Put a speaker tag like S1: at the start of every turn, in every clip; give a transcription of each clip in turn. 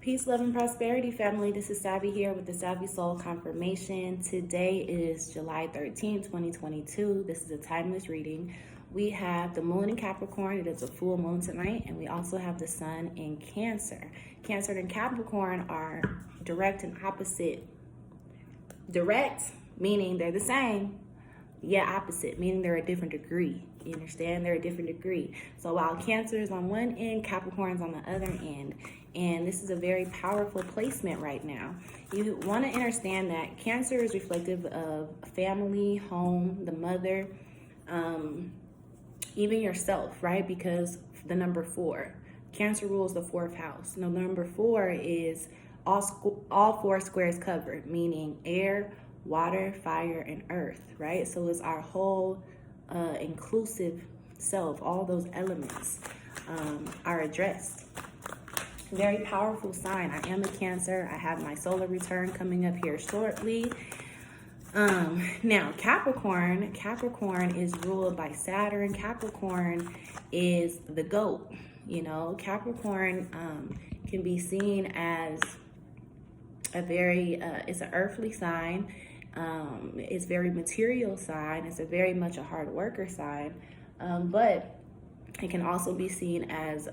S1: Peace, love, and prosperity, family. This is Savvy here with the Savvy Soul Confirmation. Today is July 13th, 2022. This is a timeless reading. We have the moon in Capricorn. It is a full moon tonight. And we also have the sun in Cancer. Cancer and Capricorn are direct and opposite. Direct, meaning they're the same. Yeah, opposite, meaning they're a different degree. You understand? They're a different degree. So while Cancer is on one end, Capricorn's on the other end. And this is a very powerful placement right now. You want to understand that Cancer is reflective of family, home, the mother, even yourself, right? Because the number 4. Cancer rules the 4th house. Now, number 4 is all 4 squares covered, meaning air, water, fire, and earth, right? So it's our whole inclusive self. All those elements are addressed. Very powerful sign. I am a Cancer. I have my solar return coming up here shortly. Now, Capricorn is ruled by Saturn. Capricorn is the goat. You know, Capricorn can be seen as a very, it's an earthly sign. It's very material sign. It's a very much a hard worker sign. But it can also be seen as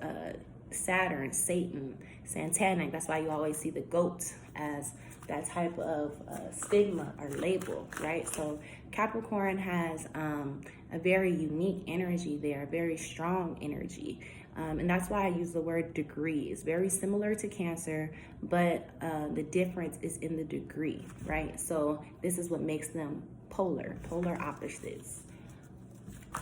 S1: Saturn, Satan, satanic. That's why you always see the goat as that type of stigma or label, right? So Capricorn has a very unique energy there, a very strong energy. And that's why I use the word degree. It's very similar to Cancer, but the difference is in the degree, right? So this is what makes them polar opposites.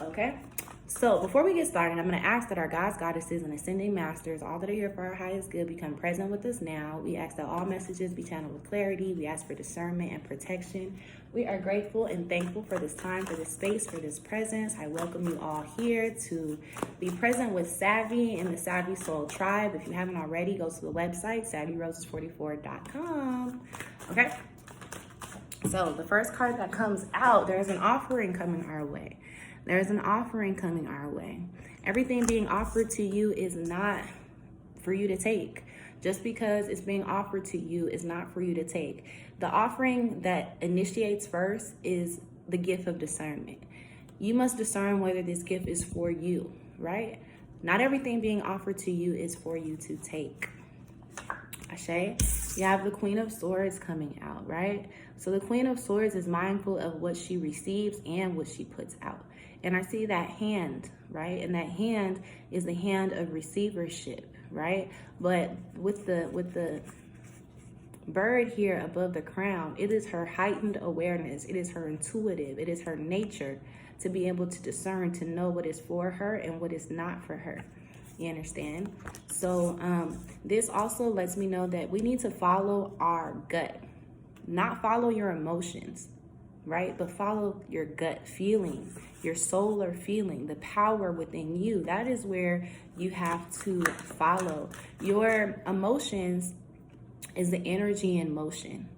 S1: Okay? So before we get started, I'm going to ask that our gods, goddesses, and ascending masters, all that are here for our highest good, become present with us now. We ask that all messages be channeled with clarity. We ask for discernment and protection. We are grateful and thankful for this time, for this space, for this presence. I welcome you all here to be present with Savvy in the Savvy Soul Tribe. If you haven't already, go to the website, savvyroses44.com. Okay? So the first card that comes out, there's an offering coming our way. There's an offering coming our way. Everything being offered to you is not for you to take. Just because it's being offered to you is not for you to take. The offering that initiates first is the gift of discernment. You must discern whether this gift is for you, right? Not everything being offered to you is for you to take. Ashe, you have the Queen of Swords coming out, right? So the Queen of Swords is mindful of what she receives and what she puts out. And I see that hand, right? And that hand is the hand of receivership, right? But with the bird here above the crown, it is her heightened awareness. It is her intuitive. It is her nature to be able to discern, to know what is for her and what is not for her. You understand? So this also lets me know that we need to follow our gut, not follow your emotions, right? But follow your gut feeling, your solar feeling, the power within you. That is where you have to follow. Your emotions is the energy in motion.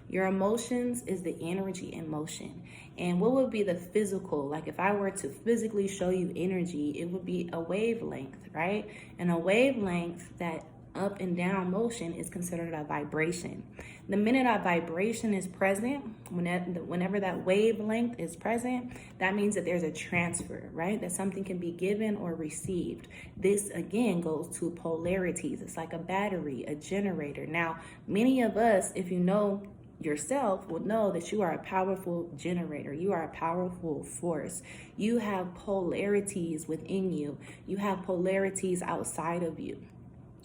S1: Your emotions is the energy in motion. And what would be the physical? Like if I were to physically show you energy, it would be a wavelength, right? And a wavelength, that up and down motion, is considered a vibration. The minute a vibration is present, whenever that wavelength is present, that means that there's a transfer, right? That something can be given or received. This again goes to polarities. It's like a battery, a generator. Now, many of us, if you know yourself, will know that you are a powerful generator. You are a powerful force. You have polarities within you. You have polarities outside of you.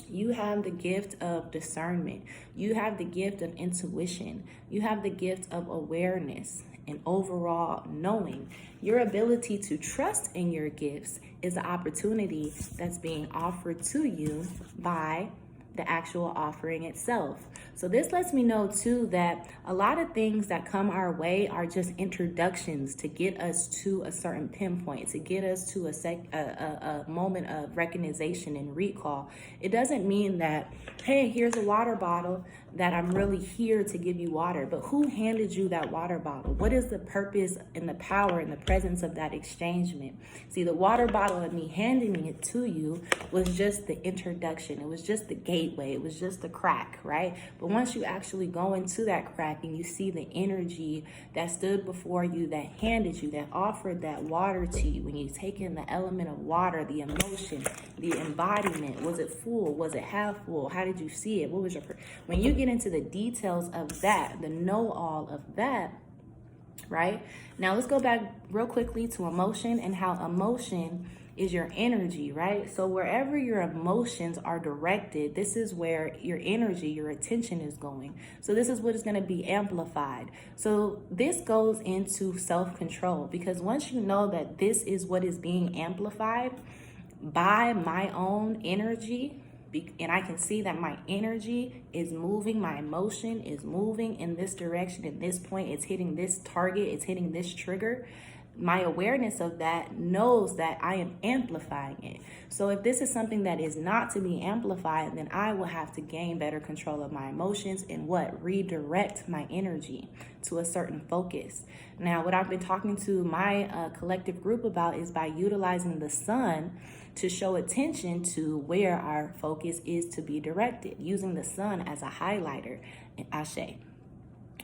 S1: You have the gift of discernment. You have the gift of intuition. You have the gift of awareness and overall knowing. Your ability to trust in your gifts is an opportunity that's being offered to you by the actual offering itself. So this lets me know too that a lot of things that come our way are just introductions to get us to a certain pinpoint, to get us to a moment of recognition and recall. It doesn't mean that, hey, here's a water bottle, that I'm really here to give you water. But who handed you that water bottle? What is the purpose and the power and the presence of that exchangement? See, the water bottle and me handing it to you was just the introduction. It was just the gateway. It was just the crack, right? But once you actually go into that crack and you see the energy that stood before you, that handed you, that offered that water to you, when you take in the element of water, the emotion, the embodiment, was it full? Was it half full? How did you see it? What was your... When you get into the details of that, the know-all of that, right? Now let's go back real quickly to emotion and how emotion is your energy, right? So wherever your emotions are directed, this is where your energy, your attention is going. So this is what is going to be amplified. So this goes into self-control, because once you know that this is what is being amplified by my own energy, and I can see that my energy is moving, my emotion is moving in this direction, at this point, it's hitting this target, it's hitting this trigger. My awareness of that knows that I am amplifying it. So if this is something that is not to be amplified, then I will have to gain better control of my emotions and redirect my energy to a certain focus. Now, what I've been talking to my collective group about is by utilizing the sun to show attention to where our focus is to be directed, using the sun as a highlighter in Ashe.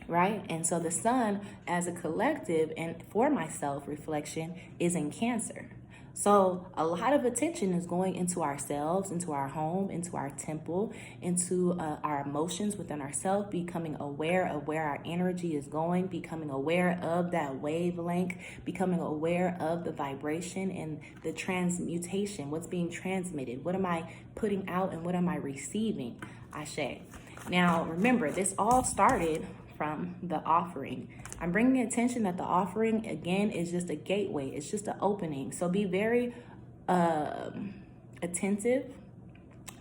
S1: Right? And so the sun as a collective and for my self-reflection is in Cancer. So a lot of attention is going into ourselves, into our home, into our temple, into our emotions within ourselves, becoming aware of where our energy is going, becoming aware of that wavelength, becoming aware of the vibration and the transmutation, what's being transmitted, what am I putting out and what am I receiving? Ashe. Now, remember, this all started from the offering. I'm bringing attention that the offering, again, is just a gateway. It's just an opening. So be very attentive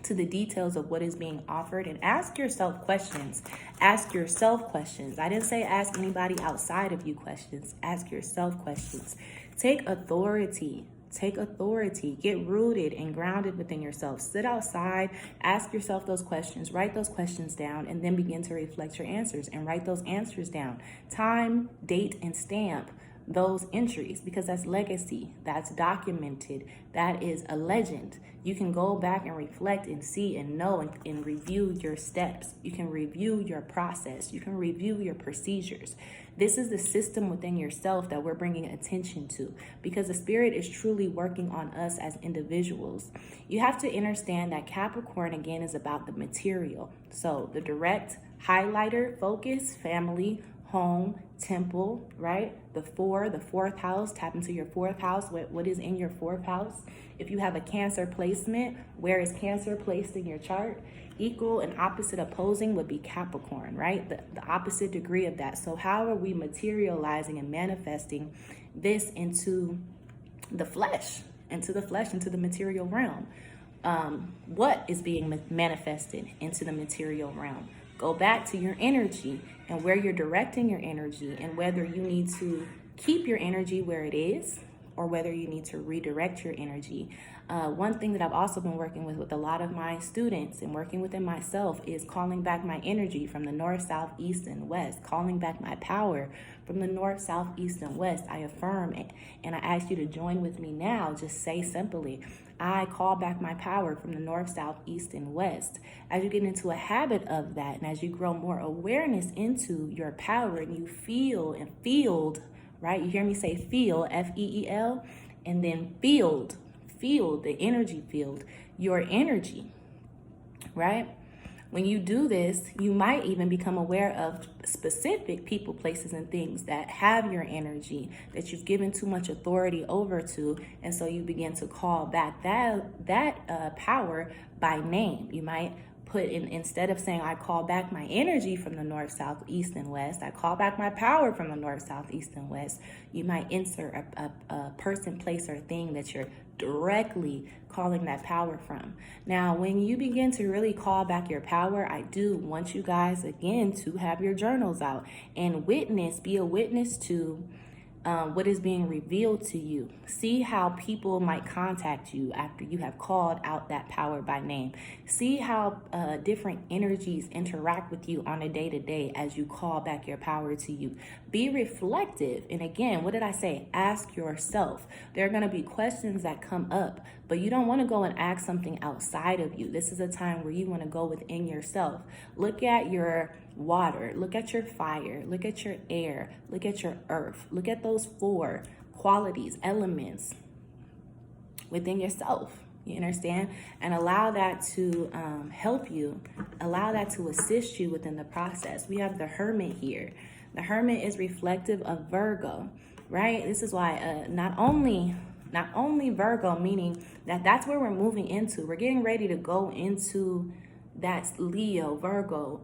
S1: to the details of what is being offered and ask yourself questions. Ask yourself questions. I didn't say ask anybody outside of you questions. Ask yourself questions. Take authority. Take authority, get rooted and grounded within yourself. Sit outside, ask yourself those questions, write those questions down, and then begin to reflect your answers and write those answers down. Time, date, and stamp those entries, because that's legacy, that's documented, that is a legend. You can go back and reflect and see and know and review your steps. You can review your process. You can review your procedures. This is the system within yourself that we're bringing attention to, because the spirit is truly working on us as individuals. You have to understand that Capricorn, again, is about the material. So the direct highlighter, focus, family, home, temple, right? The fourth house, tap into your fourth house. What is in your fourth house? If you have a Cancer placement, where is Cancer placed in your chart? Equal and opposite opposing would be Capricorn, right? The opposite degree of that. So how are we materializing and manifesting this into the flesh, into the material realm? What is being manifested into the material realm? Go back to your energy and where you're directing your energy, and whether you need to keep your energy where it is or whether you need to redirect your energy. One thing that I've also been working with a lot of my students and working within myself is calling back my energy from the north, south, east, and west, calling back my power from the north, south, east, and west. I affirm it, and I ask you to join with me now. Just say simply, I call back my power from the north, south, east, and west. As you get into a habit of that, and as you grow more awareness into your power, and you feel and field, right? You hear me say feel, F-E-E-L, and then field, the energy field, your energy, right? When you do this, you might even become aware of specific people, places, and things that have your energy that you've given too much authority over to. And so you begin to call back that power by name. You might put in, instead of saying, I call back my energy from the north, south, east, and west, I call back my power from the north, south, east, and west. You might insert a person, place, or thing that you're directly calling that power from. Now, when you begin to really call back your power, I do want you guys, again, to have your journals out and be a witness to what is being revealed to you. See how people might contact you after you have called out that power by name. See how different energies interact with you on a day-to-day as you call back your power to you. Be reflective. And again, what did I say? Ask yourself. There are going to be questions that come up, but you don't want to go and ask something outside of you. This is a time where you want to go within yourself. Look at your water, look at your fire, look at your air, look at your earth, look at those 4 qualities, elements within yourself. You understand? And allow that to help you, allow that to assist you within the process. We have the Hermit here. The Hermit is reflective of Virgo, right? This is why not only Virgo, meaning that's where we're moving into. We're getting ready to go into that's Leo, Virgo,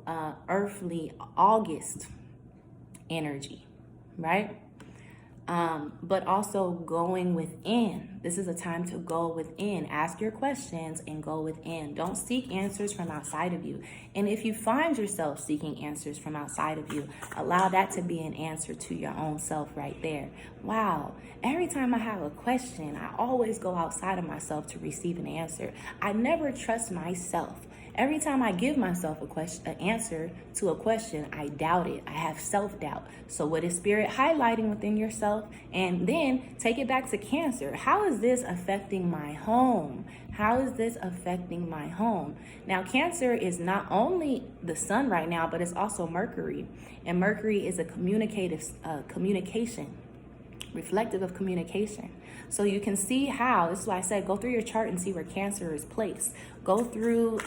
S1: earthly August energy, right? But also going within. This is a time to go within. Ask your questions and go within. Don't seek answers from outside of you. And if you find yourself seeking answers from outside of you, allow that to be an answer to your own self right there. Wow. Every time I have a question, I always go outside of myself to receive an answer. I never trust myself. Every time I give myself an answer to a question, I doubt it. I have self-doubt. So what is Spirit highlighting within yourself? And then take it back to Cancer. How is this affecting my home? How is this affecting my home? Now, Cancer is not only the sun right now, but it's also Mercury. And Mercury is a communication, reflective of communication. So you can see how, this is why I said go through your chart and see where Cancer is placed. Go through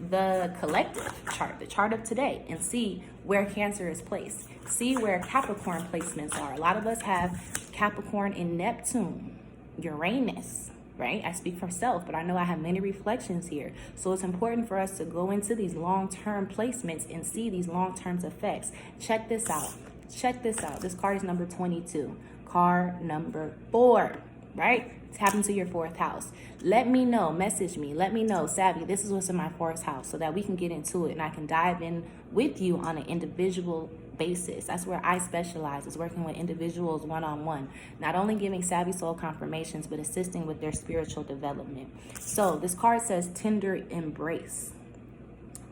S1: the collective chart, the chart of today, and see where Cancer is placed. See where Capricorn placements are. A lot of us have Capricorn in Neptune, Uranus, right? I speak for self, but I know I have many reflections here. So it's important for us to go into these long-term placements and see these long-term effects. Check this out. Check this out. This card is number 22. Card number 4, right? Tap into your 4th house. Let me know, message me, let me know, Savvy, this is what's in my 4th house, so that we can get into it and I can dive in with you on an individual basis. That's where I specialize, is working with individuals one-on-one, not only giving Savvy Soul confirmations, but assisting with their spiritual development. So this card says tender embrace.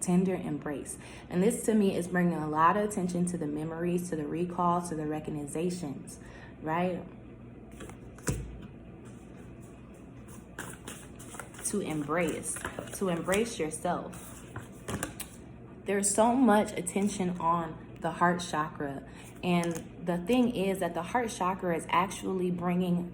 S1: Tender embrace. And this to me is bringing a lot of attention to the memories, to the recalls, to the recognitions, right? To embrace yourself. There's so much attention on the heart chakra, and the thing is that the heart chakra is actually bringing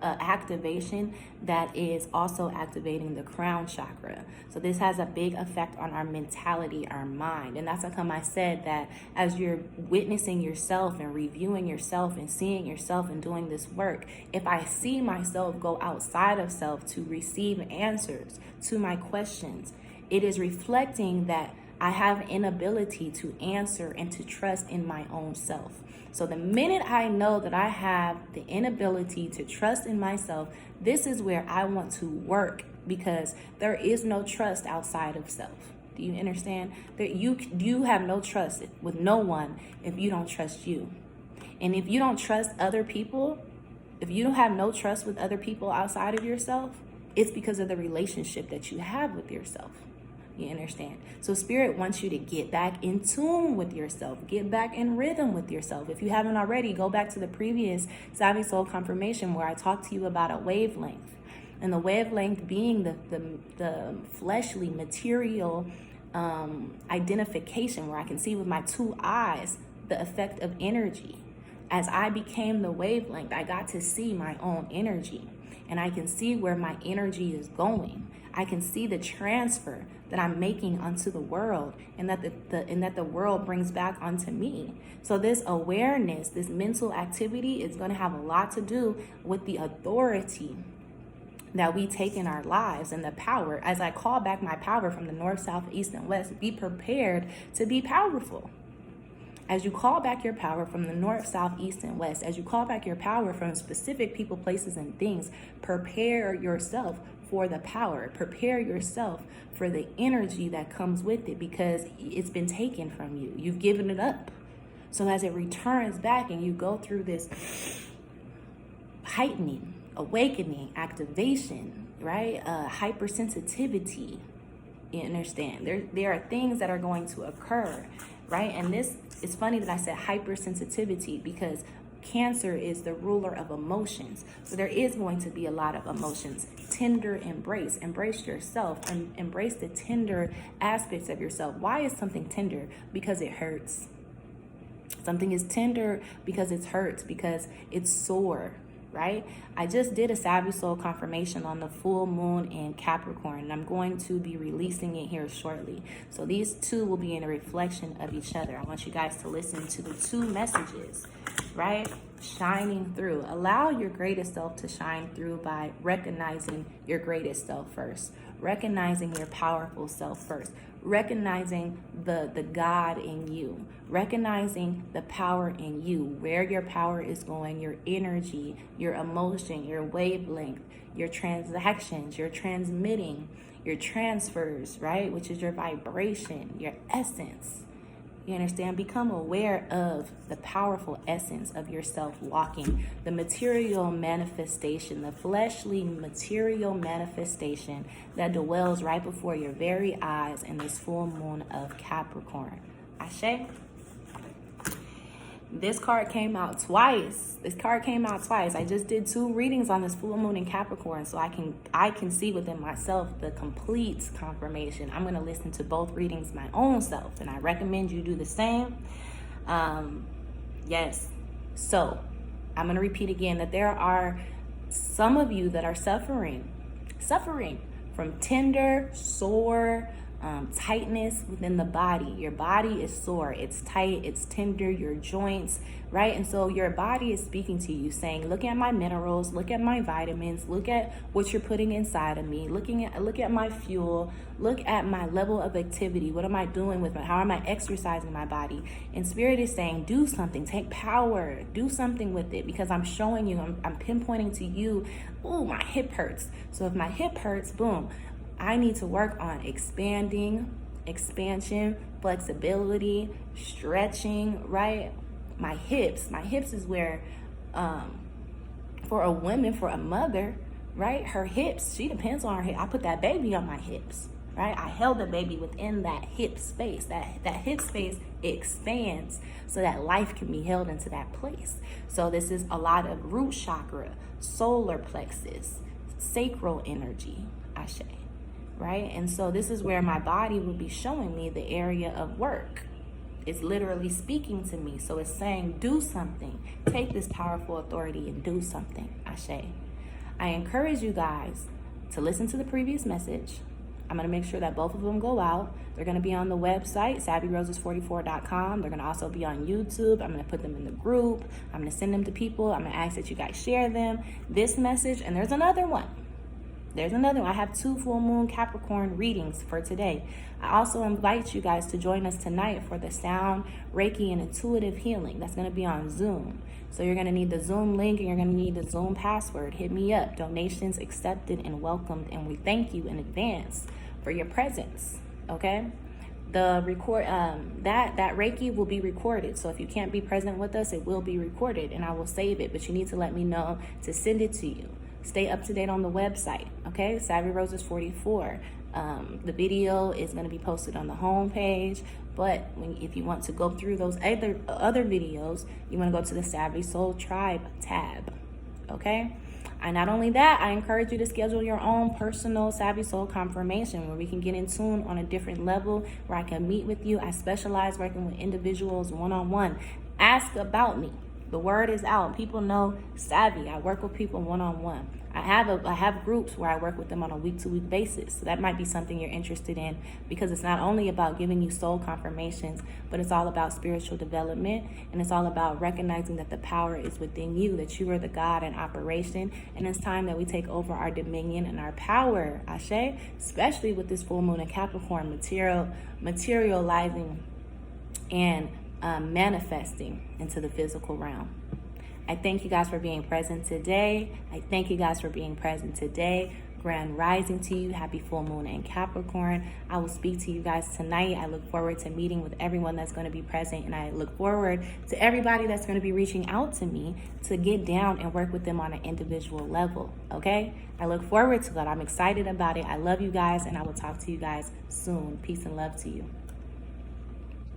S1: activation that is also activating the crown chakra. So this has a big effect on our mentality, our mind. And that's how come I said that as you're witnessing yourself and reviewing yourself and seeing yourself and doing this work, if I see myself go outside of self to receive answers to my questions, it is reflecting that I have an inability to answer and to trust in my own self. So the minute I know that I have the inability to trust in myself, this is where I want to work, because there is no trust outside of self. Do you understand? That you have no trust with no one if you don't trust you. And if you don't trust other people, if you don't have no trust with other people outside of yourself, it's because of the relationship that you have with yourself. You understand? So Spirit wants you to get back in tune with yourself. Get back in rhythm with yourself. If you haven't already, go back to the previous Savvy Soul Confirmation where I talked to you about a wavelength. And the wavelength being the fleshly, material identification, where I can see with my 2 eyes the effect of energy. As I became the wavelength, I got to see my own energy. And I can see where my energy is going. I can see the transfer that I'm making onto the world, and that the world brings back onto me. So this awareness, this mental activity is going to have a lot to do with the authority that we take in our lives and the power. As I call back my power from the north, south, east, and west, be prepared to be powerful. As you call back your power from the north, south, east, and west, as you call back your power from specific people, places, and things, prepare yourself for the power. Prepare yourself for the energy that comes with it, because it's been taken from you. You've given it up. So as it returns back and you go through this heightening, awakening, activation, right? Hypersensitivity, you understand? There are things that are going to occur, right? And this, it's funny that I said hypersensitivity because Cancer is the ruler of emotions. So there is going to be a lot of emotions. Tender embrace. Embrace yourself and embrace the tender aspects of yourself. Why is something tender? Because it hurts. Something is tender because it hurts, because it's sore, right? I just did a Savvy Soul confirmation on the full moon in Capricorn, and I'm going to be releasing it here shortly. So these two will be in a reflection of each other. I want you guys to listen to the two messages, right? Shining through. Allow your greatest self to shine through by recognizing your greatest self first. Recognizing your powerful self first. Recognizing the God in you. Recognizing the power in you, where your power is going, your energy, your emotion, your wavelength, your transactions, your transmitting, your transfers, right? Which is your vibration, your essence. You understand? Become aware of the powerful essence of yourself walking, the material manifestation, the fleshly material manifestation that dwells right before your very eyes in this full moon of Capricorn. Ashe? This card came out twice. I just did 2 readings on this full moon in Capricorn, so I can see within myself the complete confirmation. I'm going to listen to both readings my own self, and I recommend you do the same. Yes. So I'm going to repeat again that there are some of you that are suffering from tender, sore, tightness within the body. Your body is sore, it's tight, it's tender, your joints, right? And so your body is speaking to you saying, look at my minerals, look at my vitamins, look at what you're putting inside of me, look at my fuel, look at my level of activity. What am I doing with how am I exercising my body? And Spirit is saying, do something, take power, do something with it, because I'm showing you, I'm pinpointing to you, oh, my hip hurts. So if my hip hurts, boom, I need to work on expansion, flexibility, stretching, right? My hips is where, for a woman, for a mother, right? Her hips, she depends on her hip. I put that baby on my hips, right? I held the baby within that hip space. That hip space expands so that life can be held into that place. So this is a lot of root chakra, solar plexus, sacral energy, Ashe. Right? And so this is where my body will be showing me the area of work. It's literally speaking to me. So it's saying, do something. Take this powerful authority and do something. Ashe. I encourage you guys to listen to the previous message. I'm going to make sure that both of them go out. They're going to be on the website, SavvyRoses44.com. They're going to also be on YouTube. I'm going to put them in the group. I'm going to send them to people. I'm going to ask that you guys share them. This message, and there's another one. I have 2 full moon Capricorn readings for today. I also invite you guys to join us tonight for the sound, Reiki, and intuitive healing. That's going to be on Zoom. So you're going to need the Zoom link and you're going to need the Zoom password. Hit me up. Donations accepted and welcomed. And we thank you in advance for your presence. Okay? The that Reiki will be recorded. So if you can't be present with us, it will be recorded and I will save it. But you need to let me know to send it to you. Stay up to date on the website, okay? Savvy Roses 44. The video is going to be posted on the home page, but if you want to go through those other videos, you want to go to the Savvy Soul Tribe tab, okay? And not only that, I encourage you to schedule your own personal Savvy Soul confirmation where we can get in tune on a different level, where I can meet with you. I specialize working with individuals one-on-one. Ask about me. The word is out. People know Savvy. I work with people one-on-one. I have groups where I work with them on a week-to-week basis. So that might be something you're interested in, because it's not only about giving you soul confirmations, but it's all about spiritual development, and it's all about recognizing that the power is within you, that you are the God in operation, and it's time that we take over our dominion and our power, Ashe, especially with this full moon in Capricorn, materializing and manifesting into the physical realm. I thank you guys for being present today. Grand rising to you. Happy full moon in Capricorn. I will speak to you guys tonight. I look forward to meeting with everyone that's going to be present, and I look forward to everybody that's going to be reaching out to me to get down and work with them on an individual level, okay? I look forward to that. I'm excited about it. I love you guys, and I will talk to you guys soon. Peace and love to you.